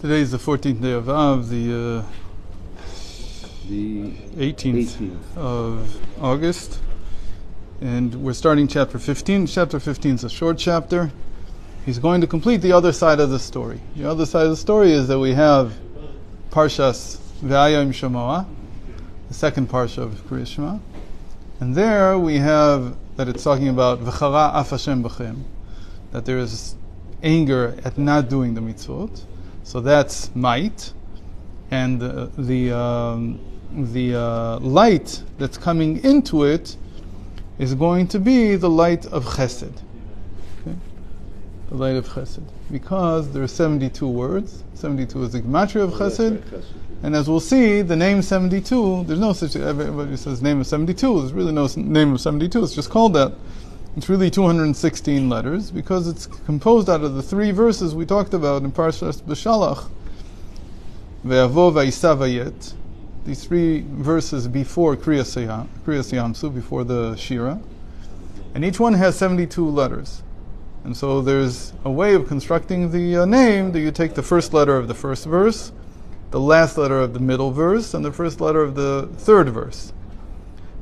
Today is the 14th day of Av, the 18th of August, and we're starting chapter 15. Chapter 15 is a short chapter. He's going to complete the other side of the story. The other side of the story is that we have Parshas Ve'ayim Shemoah, the second parsha of Kriyas Shema, and there we have that it's talking about V'chara af Hashem b'chem, that there is anger at not doing the mitzvot. So that's might, and the light that's coming into it is going to be the light of Chesed. Okay? The light of Chesed, because there are 72 words. 72 is the gematria of Chesed, and as we'll see, the name 72. There's no such. Everybody says name of 72. There's really no name of 72. It's just called that. It's really 216 letters because it's composed out of the three verses we talked about in Parshas B'Shalach. Ve'avo v'yisa vayet. These three verses before Kriyas Yamsu, before the Shira. And each one has 72 letters. And so there's a way of constructing the name that you take the first letter of the first verse, the last letter of the middle verse, and the first letter of the third verse.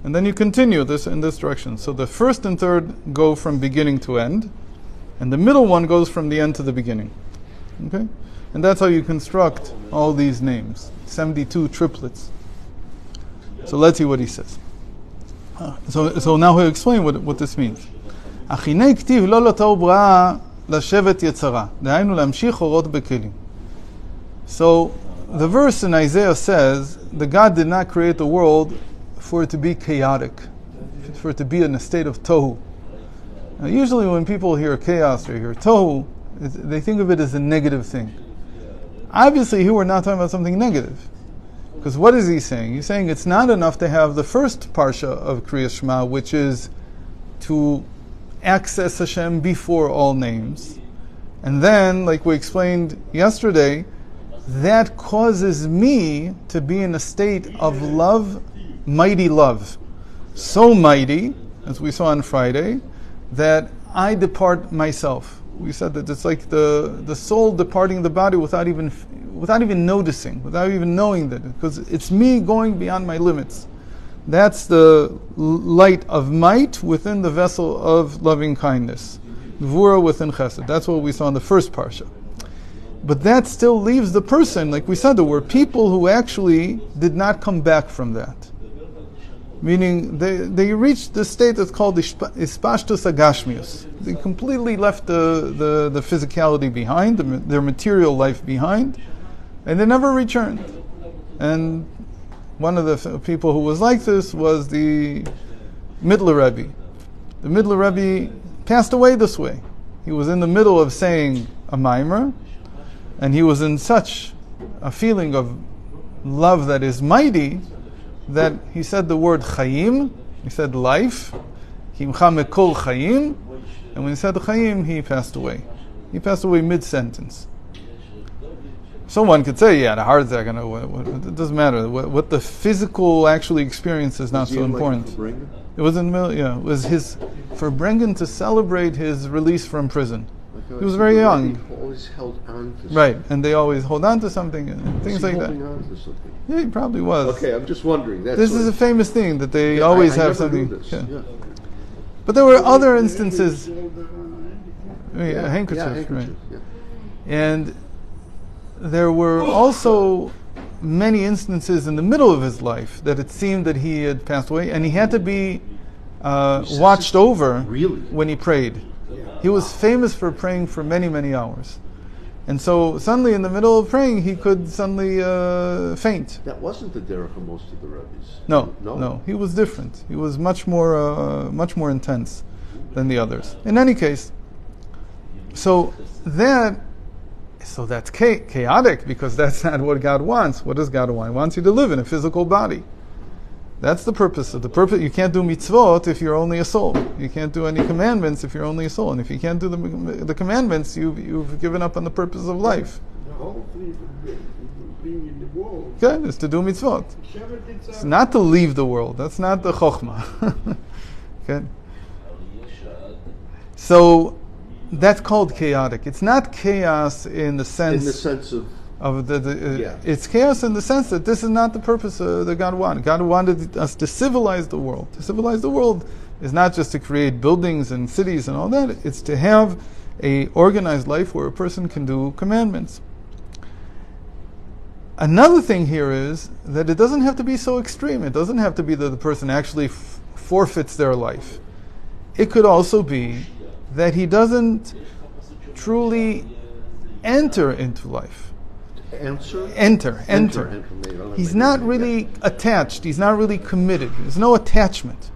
And then you continue this in this direction. So the first and third go from beginning to end, and the middle one goes from the end to the beginning. Okay? And that's how you construct all these names. 72 triplets. So let's see what he says. So now he'll explain what this means. Achinei ktiv lo l'tor bra'a לשבת יצרה. דהיינו להמשיך אורות בכלים. So the verse in Isaiah says that God did not create the world for it to be chaotic, for it to be in a state of tohu. Now, usually when people hear chaos or hear tohu, they think of it as a negative thing. Obviously here we're not talking about something negative. Because what is he saying? He's saying it's not enough to have the first parsha of Kriyas Shema, which is to access Hashem before all names. And then, like we explained yesterday, that causes me to be in a state of love, mighty love. So mighty, as we saw on Friday, that I depart myself. We said that it's like the soul departing the body without even noticing, without even knowing that, because it's me going beyond my limits. That's the light of might within the vessel of loving kindness. Gvura within chesed. That's what we saw in the first parsha. But that still leaves the person, like we said, there were people who actually did not come back from that. Meaning they reached the state that's called ispashtus agashmius. They completely left the physicality behind, their material life behind, and they never returned. And one of the people who was like this was the Midler Rebbe. The Midler Rebbe passed away this way. He was in the middle of saying a mimer, and he was in such a feeling of love that is mighty that he said the word chayim, he said life, kimcha mekol chayim, and when he said chayim, he passed away. He passed away mid-sentence. Someone could say, yeah, the heart attack, it doesn't matter. What the physical actually experience is not so important. It was in the middle, yeah. It was for Brengen to celebrate his release from prison. He was very young. He always held on to something. Right, and they always hold on to something and things like that. Holding on to something? Yeah, he probably was. Okay, I'm just wondering. This is a famous thing that they always have something. Yeah. But there were other instances. A handkerchief, right? Yeah. And there were also many instances in the middle of his life that it seemed that he had passed away, and he had to be watched over when he prayed. He was famous for praying for many, many hours. And so suddenly in the middle of praying, he could suddenly faint. That wasn't the derech of most of the rabbis. No. He was different. He was much more intense than the others. In any case, so that's chaotic, because that's not what God wants. What does God want? He wants you to live in a physical body. That's the purpose. You can't do mitzvot if you're only a soul. You can't do any commandments if you're only a soul. And if you can't do the commandments, you've given up on the purpose of life. The whole thing of being in the world. Okay, it's to do mitzvot. It's not to leave the world. That's not the chokhmah. Okay. So that's called chaotic. It's not chaos in the sense of Yeah. It's chaos in the sense that this is not the purpose that God wanted. God wanted us to civilize the world. To civilize the world is not just to create buildings and cities and all that. It's to have a organized life where a person can do commandments. Another thing here is that it doesn't have to be so extreme. It doesn't have to be that the person actually forfeits their life. It could also be that he doesn't truly enter into life. Enter. He's not really attached. He's not really committed. There's no attachment.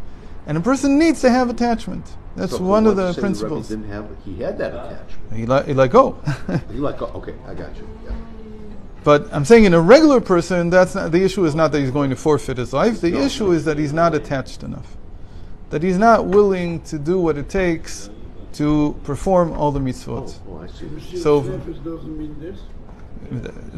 And a person needs to have attachment. That's one of the principles. He had that attachment. He let go. He let go. Okay, I got you. Yeah. But I'm saying in a regular person, that's not, the issue is not that he's going to forfeit his life. The issue is that he's not attached enough. That he's not willing to do what it takes to perform all the mitzvot. I see. So- Nefesh doesn't mean this.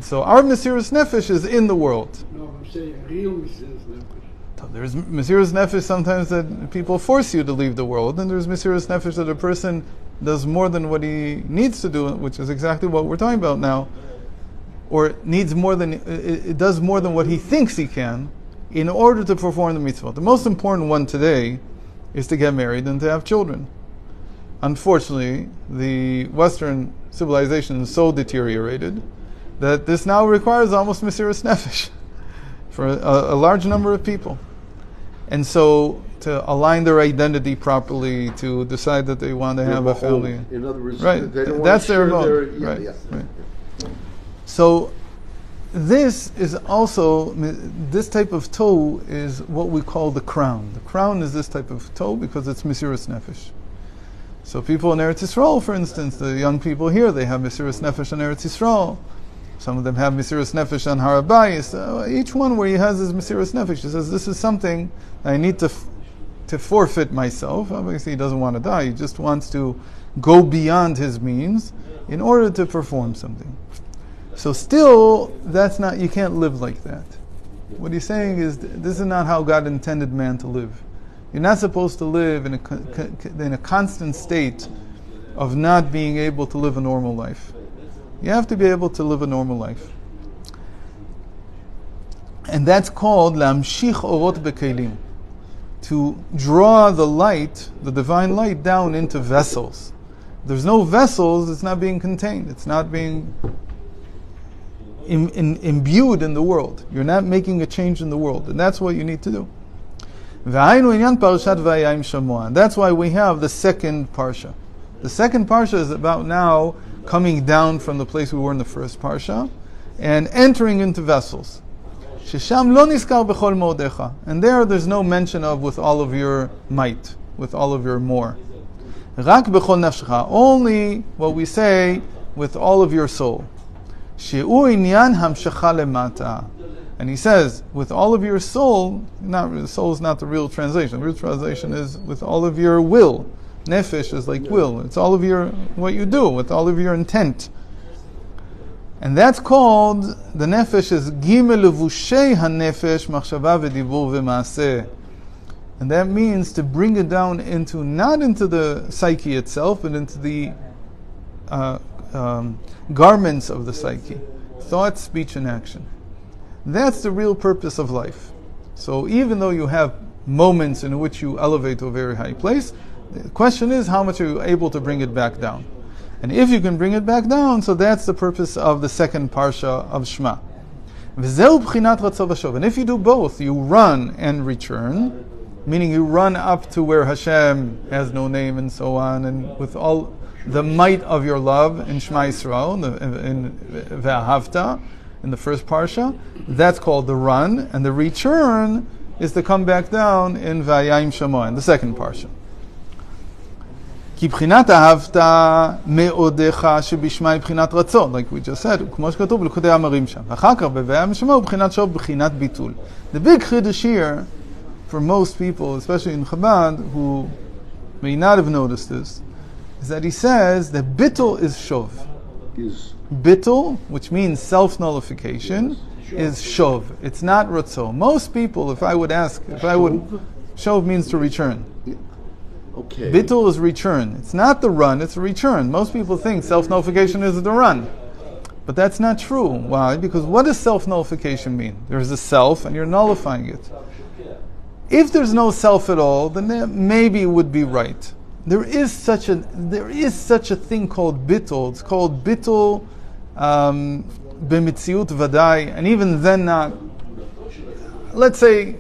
So our Mesiras Nefesh is in the world. No, I'm saying real Mesiras Nefesh. There's Mesiras Nefesh sometimes that people force you to leave the world, and there's Mesiras Nefesh that a person does more than what he needs to do, which is exactly what we're talking about now, or needs more than it does more than what he thinks he can in order to perform the mitzvah. The most important one today is to get married and to have children. Unfortunately, the Western civilization is so deteriorated that this now requires almost Mesiras Nefesh for a large number of people. And so to align their identity properly, to decide that they want to have a family. In other words, Right. they don't That's want to their share mode. yeah, Right. yeah. Right. So this is also, this type of toe is what we call the crown. The crown is this type of toe because it's Mesiras Nefesh. So people in Eretz Yisrael, for instance, the young people here, they have Mesiras Nefesh on Eretz Yisrael. Some of them have Mesiras Nefesh on Har HaBayis. Each one where he has his Mesiras Nefesh, he says, this is something I need to forfeit myself. Obviously he doesn't want to die, he just wants to go beyond his means in order to perform something. So still, that's not, you can't live like that. What he's saying is, this is not how God intended man to live. You're not supposed to live in a constant state of not being able to live a normal life. You have to be able to live a normal life. And that's called Lamshich Orot Bekelim, to draw the light, the divine light, down into vessels. If there's no vessels, it's not being contained. It's not being imbued in the world. You're not making a change in the world. And that's what you need to do. That's why we have the second parsha. The second parsha is about now coming down from the place we were in the first parsha and entering into vessels. And there's no mention of with all of your might, with all of your more. Only what we say with all of your soul. And he says, with all of your soul, soul is not the real translation. The real translation is with all of your will. Nefesh is like will. It's all of your, what you do, with all of your intent. And that's called, the nefesh is Gimel Levushei HaNefesh Machshava V'Dibur V'Maaseh. And that means to bring it down into, not into the psyche itself, but into the garments of the psyche. Thought, speech, and action. That's the real purpose of life. So even though you have moments in which you elevate to a very high place, the question is how much are you able to bring it back down? And if you can bring it back down, so that's the purpose of the second parsha of Shema. And if you do both, you run and return, meaning you run up to where Hashem has no name and so on, and with all the might of your love in Shema Yisrael, in Ve'ahavta, in the first parsha, that's called the run, and the return is to come back down in Vayayim Shema, in the second parsha. Ki b'chinat ahavta me'odecha shebishma b'chinat ratzon, like we just said, כמו שכתוב בליקוטי amarim שם. ואחר כך בVayayim Shema הוא בחינת שוב בחינת ביטול. The big chiddush here, for most people, especially in Chabad, who may not have noticed this, is that he says that bittul is shov. Bittul, which means self-nullification, is shov. It's not ratzon. Most people, shov means to return. Okay. Bittul is return. It's not the run, it's a return. Most people think self-nullification is the run. But that's not true. Why? Because what does self-nullification mean? There's a self and you're nullifying it. If there's no self at all, then maybe it would be right. There is such a thing called bittul. It's called bittul b'mitziut vadai, and even then not. Let's say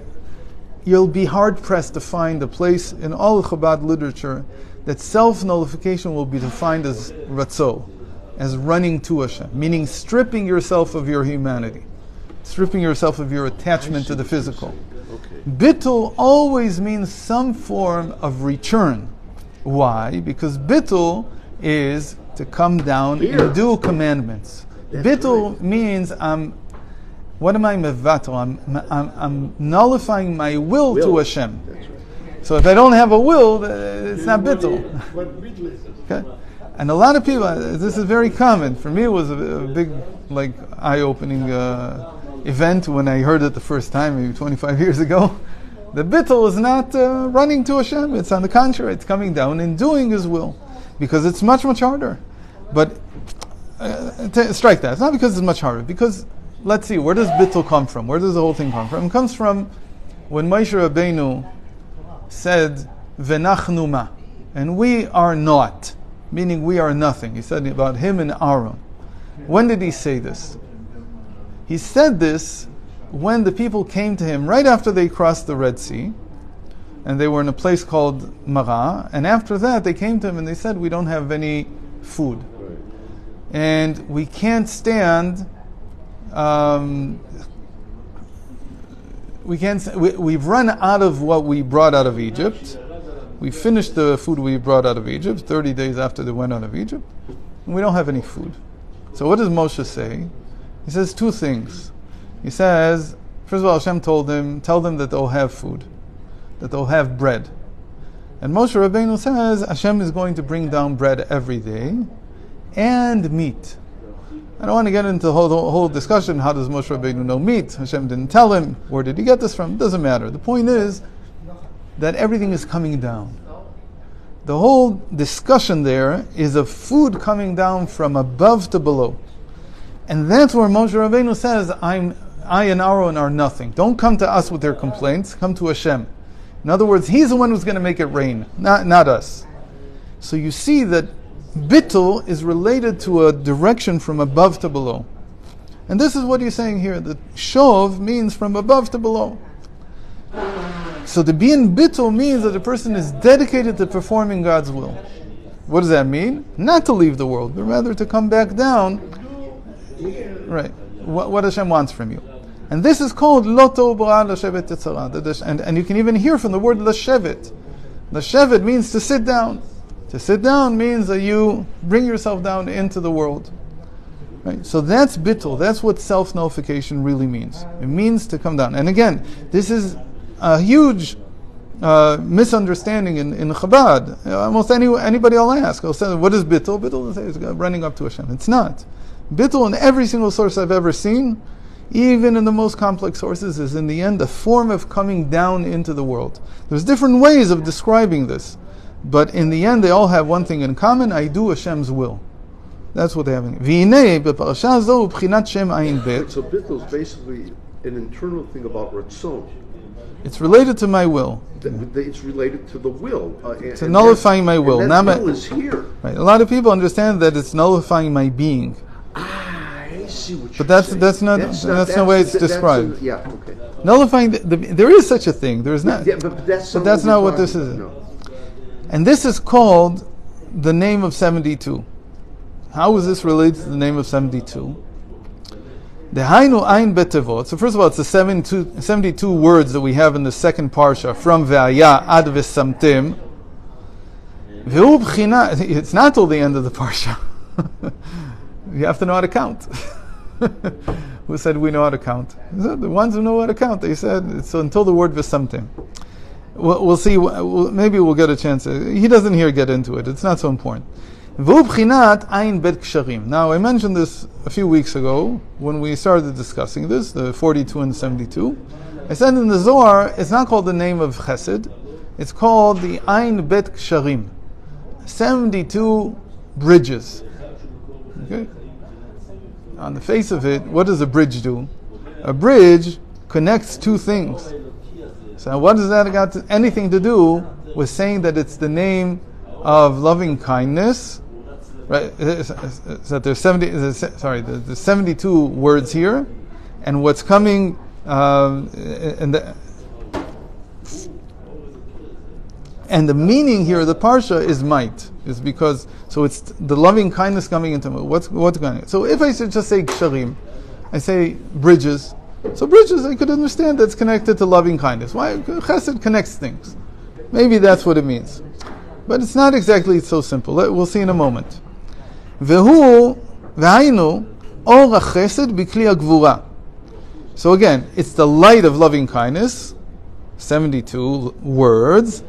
you'll be hard pressed to find a place in all Chabad literature that self-nullification will be defined as ratzo, as running to Hashem, meaning stripping yourself of your humanity, stripping yourself of your attachment to the physical. Okay. Bittul always means some form of return. Why? Because bittul is to come down and do commandments. Bittul means what am I mevatel? I'm nullifying my will to Hashem. That's right. So if I don't have a will, it's not bittul. What bittul is? Okay? And a lot of people, this is very common. For me, it was a big, eye-opening event when I heard it the first time, maybe 25 years ago. The bittul is not running to Hashem. It's on the contrary. It's coming down and doing His will. Because it's much, much harder. But, strike that. It's not because it's much harder. Because, let's see, where does bittul come from? Where does the whole thing come from? It comes from when Moshe Rabbeinu said, V'nachnu ma, and we are not. Meaning we are nothing. He said about him and Aaron. When did he say this? He said this when the people came to him right after they crossed the Red Sea, and they were in a place called Mara, and after that they came to him and they said, we don't have any food. Right. And we can't stand, we've run out of what we brought out of Egypt. We finished the food we brought out of Egypt 30 days after they went out of Egypt, and we don't have any food. So what does Moshe say? He says two things. He says, first of all, Hashem told him, tell them that they'll have food, that they'll have bread. And Moshe Rabbeinu says, Hashem is going to bring down bread every day, and meat. I don't want to get into the whole discussion, how does Moshe Rabbeinu know meat? Hashem didn't tell him. Where did he get this from? It doesn't matter. The point is, that everything is coming down. The whole discussion there is of food coming down from above to below. And that's where Moshe Rabbeinu says, I and Aaron are nothing. Don't come to us with their complaints, come to Hashem. In other words, He's the one who's going to make it rain, not us. So you see that bittul is related to a direction from above to below. And this is what he's saying here, that shov means from above to below. So to be in bittul means that a person is dedicated to performing God's will. What does that mean? Not to leave the world, but rather to come back down. Right. What Hashem wants from you. And this is called loto bra lashevet tetzara. And you can even hear from the word lashevet. Lashevet means to sit down. To sit down means that you bring yourself down into the world. Right? So that's bittul. That's what self-nullification really means. It means to come down. And again, this is a huge misunderstanding in Chabad. Almost anybody I'll ask, I'll say, what is bittul? Bittul is running up to Hashem. It's not. Bittul in every single source I've ever seen, even in the most complex sources, is in the end a form of coming down into the world. There's different ways of describing this, but in the end they all have one thing in common: I do Hashem's will. That's what they have. So bittul is basically an internal thing about ratzon. It's related to my will. It's related to the will. To nullifying my will. And that will is here. Right. A lot of people understand that it's nullifying my being. I see what you're But that's saying. that's not the way it's described. Yeah, okay. Nullifying there is such a thing. There is not. Yeah, but that's not what this is. No. And this is called the name of 72. How is this related to the name of 72? The Hainu Ein Betevot. So first of all, it's the 72 words that we have in the second parsha, from Ve'aya ad V'samtim. Ve'u b'china. It's not till the end of the parsha. You have to know how to count. Who said we know how to count? The ones who know how to count. They said it's until the word V'samtim. We'll see. Maybe we'll get a chance. He doesn't here get into it. It's not so important. Now, I mentioned this a few weeks ago when we started discussing this, the 42 and 72. I said in the Zohar, it's not called the name of Chesed, it's called the Ein Bet Ksharim. 72 bridges. Okay? on the face of it, what does a bridge do? A bridge connects two things. So what does that got anything to do with saying that it's the name of loving kindness? Right? So there's 72 words here, and what's coming and the meaning here of the parsha is might, is because so it's the loving kindness coming into what's going on. So if I should just say ksharim, I say bridges. So bridges, I could understand that's connected to loving kindness. Why? Chesed connects things. Maybe that's what it means, but it's not exactly so simple. We'll see in a moment. Vehu v'hainu or chesed b'kli hagvura. So again, it's the light of loving kindness. 72 words.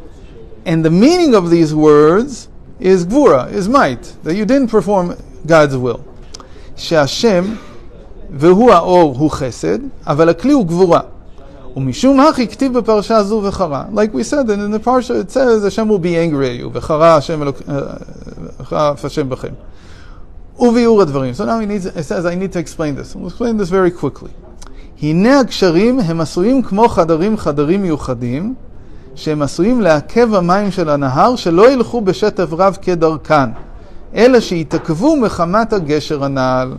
And the meaning of these words is gvura, is might, that you didn't perform God's will. She'Hashem והוא האור הוא חסד, אבל הכלי הוא גבורה. ומשום כך הכתיב בפרשה זו וחרה. Like we said, in the parsha it says, Hashem will be angry at you, וחרה Hashem בכם. וביאור הדברים. So now it says, I need to explain this. We'll explain this very quickly. הנה הקשרים הם עשויים כמו חדרים מיוחדים, שהם עשויים לעכב המים של הנהר, שלא ילכו בשטף רב כדרכן, אלא שיתעכבו מחמת הגשר הנעל.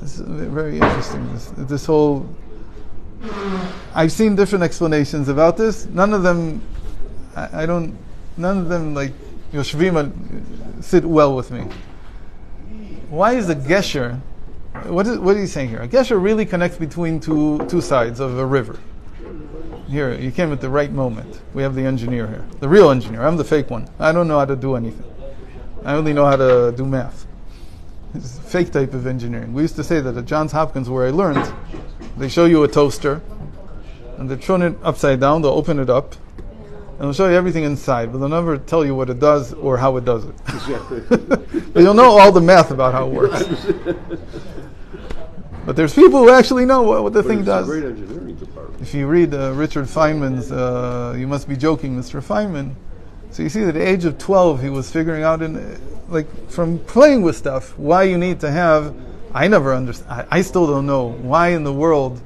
It's very interesting. This whole, I've seen different explanations about this. None of them like Yoshvim sit well with me. Why is a gesher? What are you saying here? A gesher really connects between two sides of a river. Here, you came at the right moment. We have the engineer here, the real engineer. I'm the fake one. I don't know how to do anything. I only know how to do math. It's a fake type of engineering. We used to say that at Johns Hopkins, where I learned, they show you a toaster, and they're showing it upside down. They'll open it up, and they'll show you everything inside, but they'll never tell you what it does or how it does it. Exactly. But you'll know all the math about how it works. But there's people who actually know what the thing does. It's a great engineering department. If you read Richard Feynman's You Must Be Joking, Mr. Feynman, so you see that at the age of 12, he was figuring out, from playing with stuff, why you need to have, I never understand, I still don't know why in the world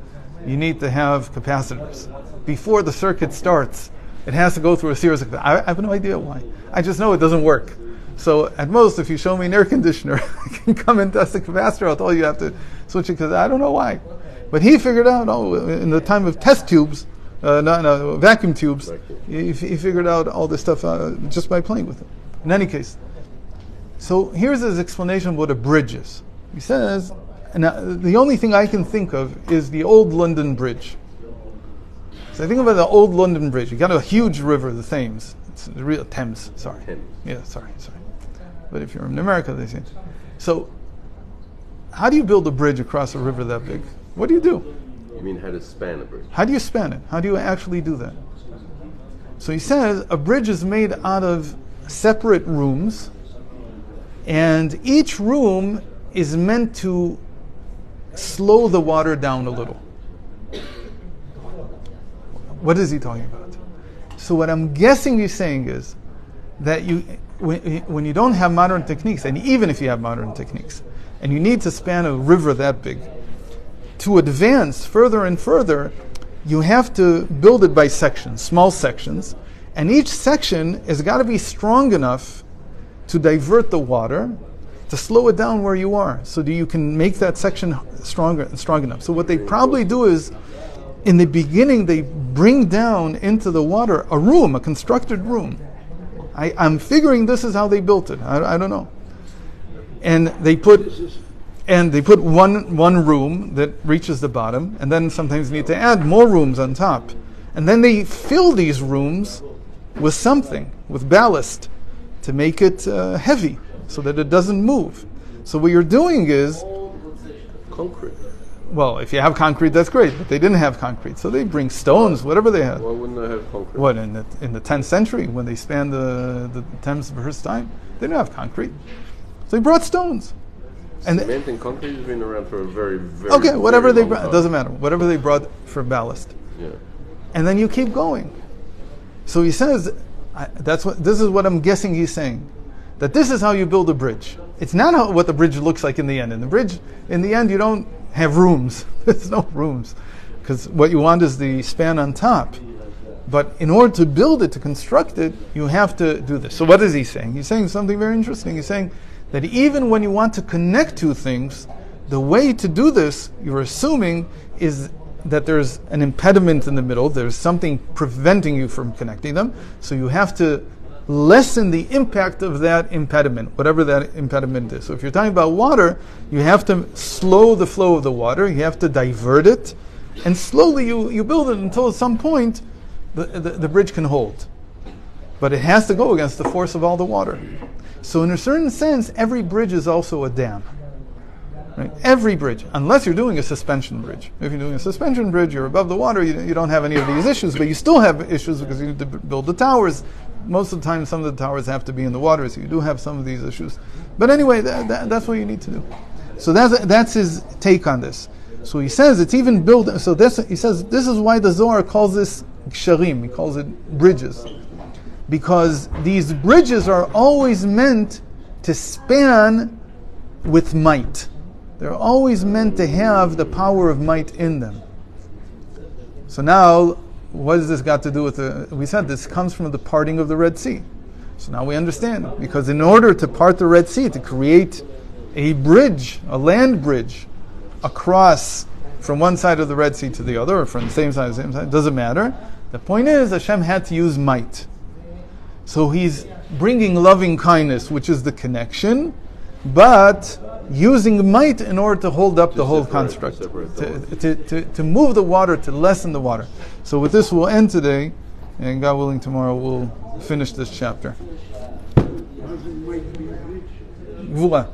you need to have capacitors. Before the circuit starts, it has to go through a series of, I have no idea why. I just know it doesn't work. So at most, if you show me an air conditioner, I can come and test the capacitor, I'll tell you have to switch it, because I don't know why. But he figured out, in the time of test tubes, vacuum tubes, he figured out all this stuff just by playing with it. In any case, so here's his explanation of what a bridge is. He says, and the only thing I can think of is the old London Bridge. So I think about the old London Bridge. You got a huge river, the Thames. It's the real Thames. Sorry. Yeah, sorry. But if you're in America, they say. So, how do you build a bridge across a river that big? What do? You mean how to span a bridge? How do you span it? How do you actually do that? So he says a bridge is made out of separate rooms, and each room is meant to slow the water down a little. What is he talking about? So what I'm guessing he's saying is that when you don't have modern techniques, and even if you have modern techniques, and you need to span a river that big, to advance further and further, you have to build it by sections, small sections, and each section has got to be strong enough to divert the water, to slow it down where you are, so that you can make that section stronger and strong enough. So what they probably do is, in the beginning, they bring down into the water a room, a constructed room. I'm figuring this is how they built it. I don't know. And they put one room that reaches the bottom, and then sometimes you need to add more rooms on top. And then they fill these rooms with something, with ballast, to make it heavy, so that it doesn't move. So what you're doing is Concrete. Well, if you have concrete, that's great, but they didn't have concrete, so they bring stones, whatever they had. Why wouldn't they have concrete? What, in the 10th century, when they spanned the Thames the first time, they didn't have concrete. So they brought stones. And cement and concrete has been around for a very, very okay, whatever very they long brought, time. it doesn't matter. Whatever they brought for ballast. Yeah. And then you keep going. So he says, this is what I'm guessing he's saying, that this is how you build a bridge. it's not what the bridge looks like in the end. In the bridge, in the end, you don't have rooms. There's no rooms, because what you want is the span on top. But in order to build it, to construct it, you have to do this. So what is he saying? He's saying something very interesting. He's saying that even when you want to connect two things, the way to do this, you're assuming, is that there's an impediment in the middle. There's something preventing you from connecting them. So you have to lessen the impact of that impediment, whatever that impediment is. So if you're talking about water, you have to slow the flow of the water. You have to divert it. And slowly you build it until at some point the bridge can hold. But it has to go against the force of all the water. So in a certain sense, every bridge is also a dam. Right? Every bridge, unless you're doing a suspension bridge. If you're doing a suspension bridge, you're above the water, you don't have any of these issues, but you still have issues because you need to build the towers. Most of the time, some of the towers have to be in the water, so you do have some of these issues. But anyway, that's what you need to do. So that's his take on this. So he says it's even built. So he says this is why the Zohar calls this gsharim. He calls it bridges, because these bridges are always meant to span with might. They're always meant to have the power of might in them. So now, what has this got to do with we said this comes from the parting of the Red Sea. So now we understand, because in order to part the Red Sea, to create a bridge, a land bridge, across from one side of the Red Sea to the other, or from the same side to the same side, doesn't matter. The point is, Hashem had to use might. So he's bringing loving kindness, which is the connection, but using might in order to hold up the whole construct, to move the water, to lessen the water. So with this we'll end today, and God willing tomorrow we'll finish this chapter. Doesn't make me rich. Gvura.